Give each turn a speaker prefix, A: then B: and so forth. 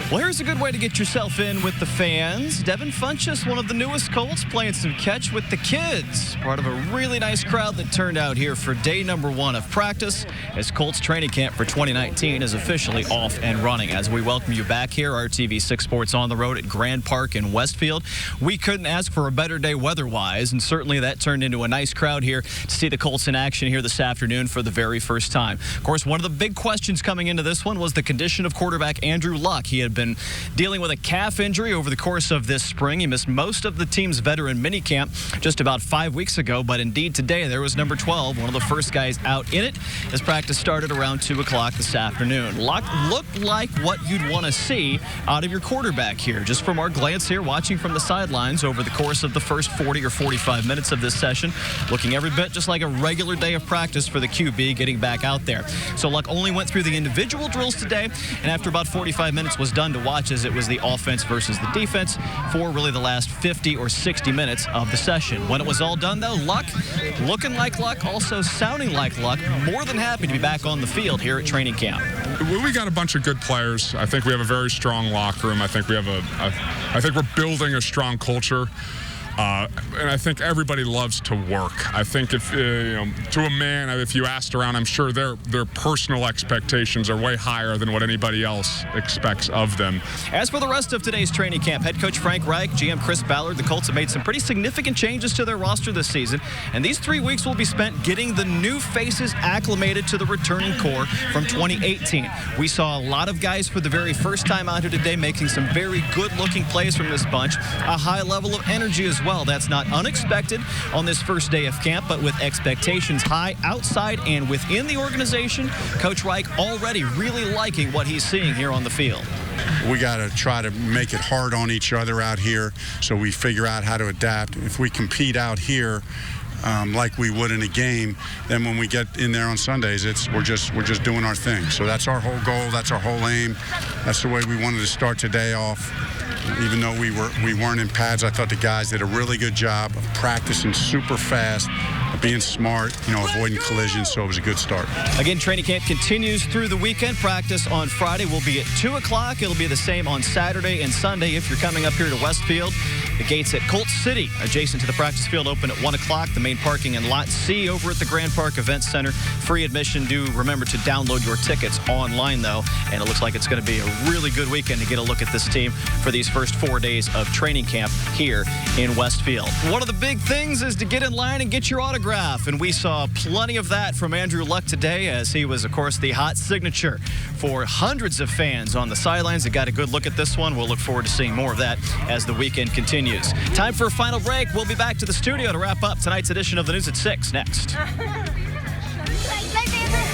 A: Well, here's a good way to get yourself in with the fans. Devin Funchess, one of the newest Colts, playing some catch with the kids. Part of a really nice crowd that turned out here for day number 1 of practice as Colts training camp for 2019 is officially off and running. As we welcome you back here, RTV6 Sports on the road at Grand Park in Westfield. We couldn't ask for a better day weather-wise, and certainly that turned into a nice crowd here to see the Colts in action here this afternoon for the very first time. Of course, one of the big questions coming into this one was the condition of quarterback Andrew Luck. He had been dealing with a calf injury over the course of this spring. He missed most of the team's veteran minicamp just about 5 weeks ago, but indeed today there was number 12, one of the first guys out in it, as practice started around 2 o'clock this afternoon. Luck looked like what you'd want to see out of your quarterback here. Just from our glance here, watching from the sidelines over the course of the first 40 or 45 minutes of this session, looking every bit just like a regular day of practice for the QB getting back out there. So Luck only went through the individual drills today, and after about 45 minutes was done to watch as it was the offense versus the defense for really the last 50 or 60 minutes of the session. When it was all done, though, Luck looking like Luck, also sounding like Luck, more than happy to be back on the field here at training camp.
B: We got a bunch of good players. I think we have a very strong locker room. I think we have I think we're building a strong culture. And I think everybody loves to work. I think if, to a man, if you asked around, I'm sure their personal expectations are way higher than what anybody else expects of them.
A: As for the rest of today's training camp, head coach Frank Reich, GM Chris Ballard, the Colts have made some pretty significant changes to their roster this season, and these 3 weeks will be spent getting the new faces acclimated to the returning core from 2018. We saw a lot of guys for the very first time out here today making some very good-looking plays from this bunch, a high level of energy as well. That's not unexpected on this first day of camp, but with expectations high outside and within the organization, Coach Reich already really liking what he's seeing here on the field.
C: We got to try to make it hard on each other out here so we figure out how to adapt. If we compete out here like we would in a game, then when we get in there on Sundays, we're just doing our thing. So that's our whole goal. That's our whole aim. That's the way we wanted to start today off. Even though we weren't in pads, I thought the guys did a really good job of practicing super fast, of being smart, avoiding collisions, so it was a good start.
A: Again, training camp continues through the weekend. Practice on Friday will be at 2 o'clock. It'll be the same on Saturday and Sunday if you're coming up here to Westfield. The gates at Colts City, adjacent to the practice field, open at 1 o'clock. The main parking in Lot C over at the Grand Park Event Center. Free admission. Do remember to download your tickets online, though. And it looks like it's going to be a really good weekend to get a look at this team for these first 4 days of training camp here in Westfield. One of the big things is to get in line and get your autograph. And we saw plenty of that from Andrew Luck today, as he was, of course, the hot signature for hundreds of fans on the sidelines that got a good look at this one. We'll look forward to seeing more of that as the weekend continues. Time for a final break. We'll be back to the studio to wrap up tonight's edition of the News at 6 next.